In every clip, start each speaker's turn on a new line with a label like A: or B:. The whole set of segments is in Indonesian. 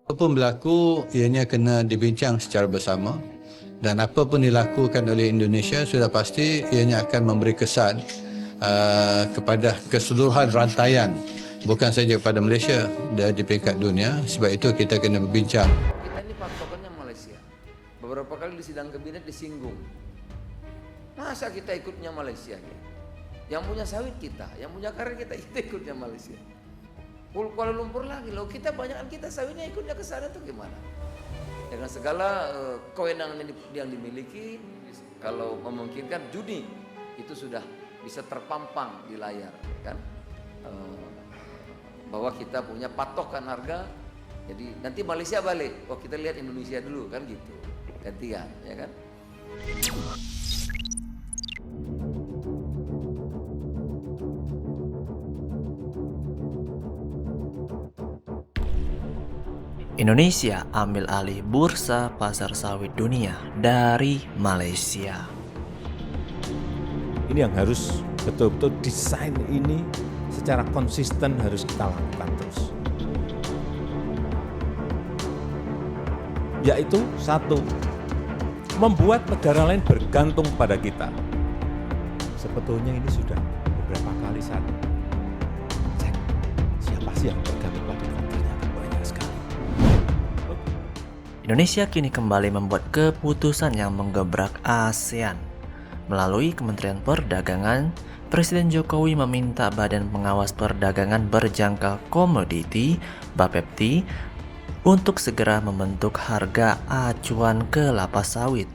A: Apapun berlaku, ianya kena dibincang secara bersama, dan apa pun dilakukan oleh Indonesia sudah pasti ianya akan memberi kesan kepada keseluruhan rantaian, bukan saja kepada Malaysia dan di peringkat dunia. Sebab itu kita kena berbincang.
B: Kita ini patokannya Malaysia. Beberapa kali di sidang kabinet disinggung. Masa kita ikutnya Malaysia? Yang punya sawit kita, yang punya karet kita ikutnya Malaysia. Kuala Lumpur lagi, loh kita banyakan kita sawitnya ikutnya ke sana tuh gimana? Dengan segala kewenangan yang dimiliki, kalau memungkinkan judi itu sudah bisa terpampang di layar, kan? Bahwa kita punya patokan harga, jadi nanti Malaysia balik, oh kita lihat Indonesia dulu, kan gitu, gantian, ya kan?
C: Indonesia ambil alih bursa pasar sawit dunia dari Malaysia.
D: Ini yang harus betul-betul desain ini secara konsisten harus kita lakukan terus. Yaitu satu, membuat negara lain bergantung pada kita. Sebetulnya ini sudah beberapa kali saya cek siapa sih yang bergantung pada kita, ternyata banyak sekali.
C: Indonesia kini kembali membuat keputusan yang menggebrak ASEAN. Melalui Kementerian Perdagangan, Presiden Jokowi meminta Badan Pengawas Perdagangan Berjangka Komoditi (Bapepti) untuk segera membentuk harga acuan kelapa sawit.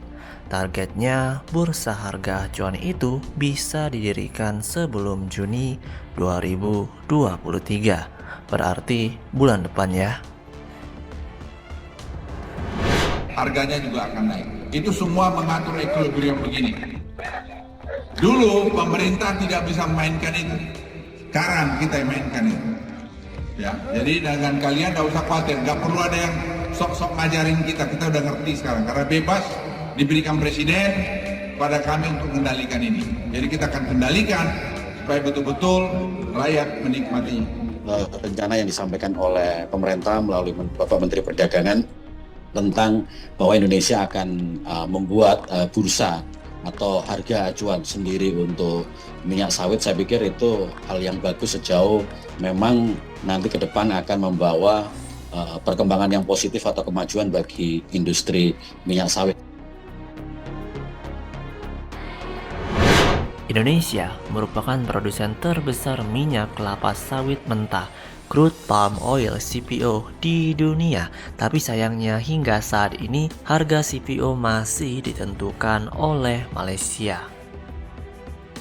C: Targetnya, bursa harga acuan itu bisa didirikan sebelum Juni 2023. Berarti bulan depan ya.
E: Harganya juga akan naik. Itu semua mengatur equilibrium begini. Dulu pemerintah tidak bisa memainkan itu. Sekarang kita yang mainkan itu. Ya, jadi dengan kalian tidak usah khawatir, nggak perlu ada yang sok-sok ngajarin kita. Kita udah ngerti sekarang karena bebas diberikan presiden pada kami untuk mengendalikan ini. Jadi kita akan kendalikan supaya betul-betul rakyat menikmati.
F: Rencana yang disampaikan oleh pemerintah melalui Bapak Menteri Perdagangan tentang bahwa Indonesia akan membuat bursa atau harga acuan sendiri untuk minyak sawit. Saya pikir itu hal yang bagus sejauh memang nanti ke depan akan membawa perkembangan yang positif atau kemajuan bagi industri minyak sawit.
C: Indonesia merupakan produsen terbesar minyak kelapa sawit mentah crude palm oil (CPO) di dunia. Tapi sayangnya hingga saat ini harga CPO masih ditentukan oleh Malaysia.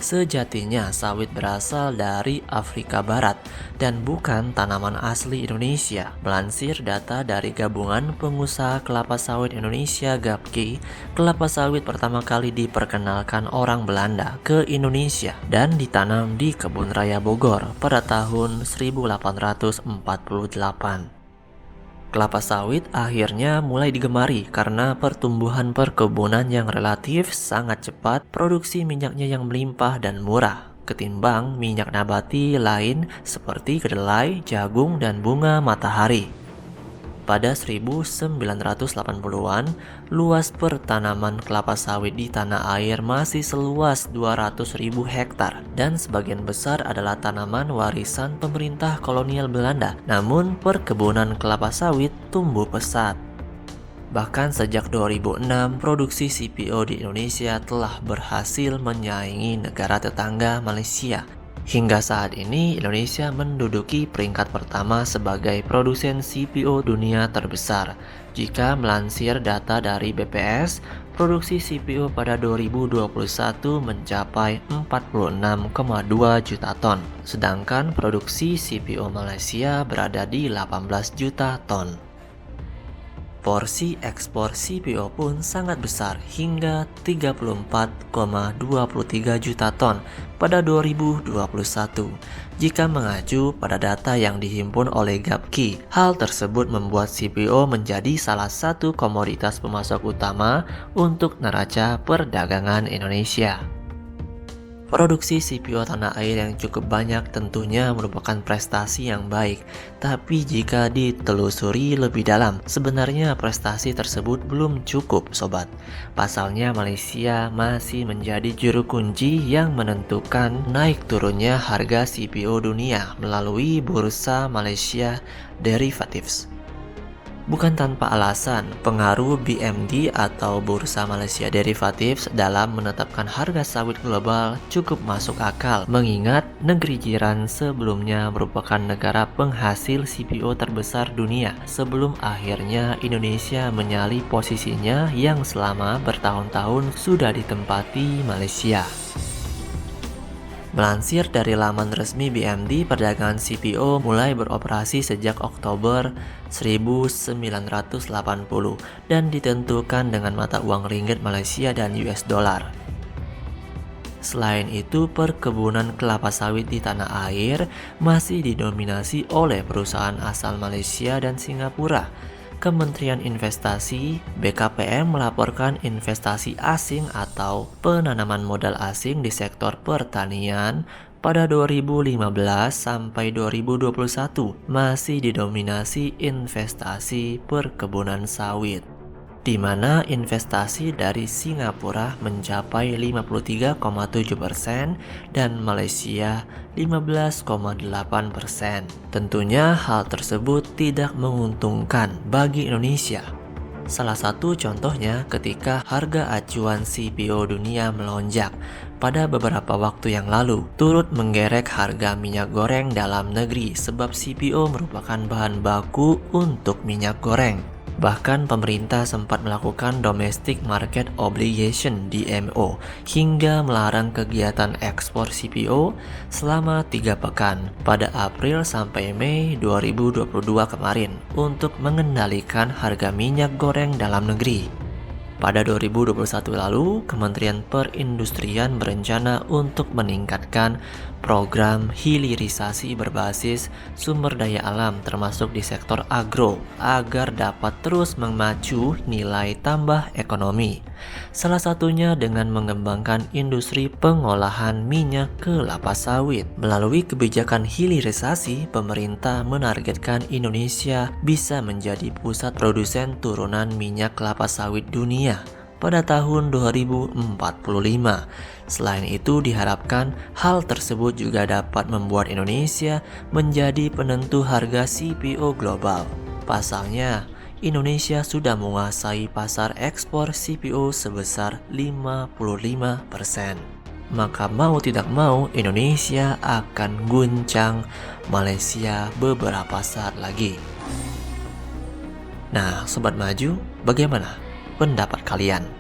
C: Sejatinya sawit berasal dari Afrika Barat dan bukan tanaman asli Indonesia. Melansir data dari Gabungan Pengusaha Kelapa Sawit Indonesia (GAPKI), kelapa sawit pertama kali diperkenalkan orang Belanda ke Indonesia dan ditanam di Kebun Raya Bogor pada tahun 1848. Kelapa sawit akhirnya mulai digemari karena pertumbuhan perkebunan yang relatif sangat cepat, produksi minyaknya yang melimpah dan murah ketimbang minyak nabati lain seperti kedelai, jagung, dan bunga matahari. Pada 1980-an, luas pertanaman kelapa sawit di tanah air masih seluas 200.000 hektar dan sebagian besar adalah tanaman warisan pemerintah kolonial Belanda. Namun, perkebunan kelapa sawit tumbuh pesat. Bahkan sejak 2006, produksi CPO di Indonesia telah berhasil menyaingi negara tetangga Malaysia. Hingga saat ini, Indonesia menduduki peringkat pertama sebagai produsen CPO dunia terbesar. Jika melansir data dari BPS, produksi CPO pada 2021 mencapai 46,2 juta ton, sedangkan produksi CPO Malaysia berada di 18 juta ton. Porsi ekspor CPO pun sangat besar hingga 34,23 juta ton pada 2021. Jika mengacu pada data yang dihimpun oleh GAPKI, hal tersebut membuat CPO menjadi salah satu komoditas pemasok utama untuk neraca perdagangan Indonesia. Produksi CPO tanah air yang cukup banyak tentunya merupakan prestasi yang baik, tapi jika ditelusuri lebih dalam, sebenarnya prestasi tersebut belum cukup, sobat. Pasalnya Malaysia masih menjadi juru kunci yang menentukan naik turunnya harga CPO dunia melalui Bursa Malaysia Derivatives. Bukan tanpa alasan, pengaruh BMD atau Bursa Malaysia Derivatives dalam menetapkan harga sawit global cukup masuk akal, mengingat negeri jiran sebelumnya merupakan negara penghasil CPO terbesar dunia sebelum akhirnya Indonesia menyalip posisinya yang selama bertahun-tahun sudah ditempati Malaysia. Melansir dari laman resmi BMD, perdagangan CPO mulai beroperasi sejak Oktober 1980 dan ditentukan dengan mata uang ringgit Malaysia dan US dollar. Selain itu, perkebunan kelapa sawit di tanah air masih didominasi oleh perusahaan asal Malaysia dan Singapura. Kementerian Investasi BKPM melaporkan investasi asing atau penanaman modal asing di sektor pertanian pada 2015 sampai 2021 masih didominasi investasi perkebunan sawit, di mana investasi dari Singapura mencapai 53,7% dan Malaysia 15,8%. Tentunya hal tersebut tidak menguntungkan bagi Indonesia. Salah satu contohnya ketika harga acuan CPO dunia melonjak pada beberapa waktu yang lalu, turut menggerek harga minyak goreng dalam negeri sebab CPO merupakan bahan baku untuk minyak goreng. Bahkan pemerintah sempat melakukan Domestic Market Obligation (DMO) hingga melarang kegiatan ekspor CPO selama 3 pekan pada April sampai Mei 2022 kemarin untuk mengendalikan harga minyak goreng dalam negeri. Pada 2021 lalu, Kementerian Perindustrian berencana untuk meningkatkan program hilirisasi berbasis sumber daya alam termasuk di sektor agro agar dapat terus memacu nilai tambah ekonomi. Salah satunya dengan mengembangkan industri pengolahan minyak kelapa sawit. Melalui kebijakan hilirisasi, pemerintah menargetkan Indonesia bisa menjadi pusat produsen turunan minyak kelapa sawit dunia pada tahun 2045. Selain itu, diharapkan hal tersebut juga dapat membuat Indonesia menjadi penentu harga CPO global. Pasalnya, Indonesia sudah menguasai pasar ekspor CPO sebesar 55%. Maka mau tidak mau, Indonesia akan guncang Malaysia beberapa saat lagi. Nah, Sobat Maju, bagaimana pendapat kalian?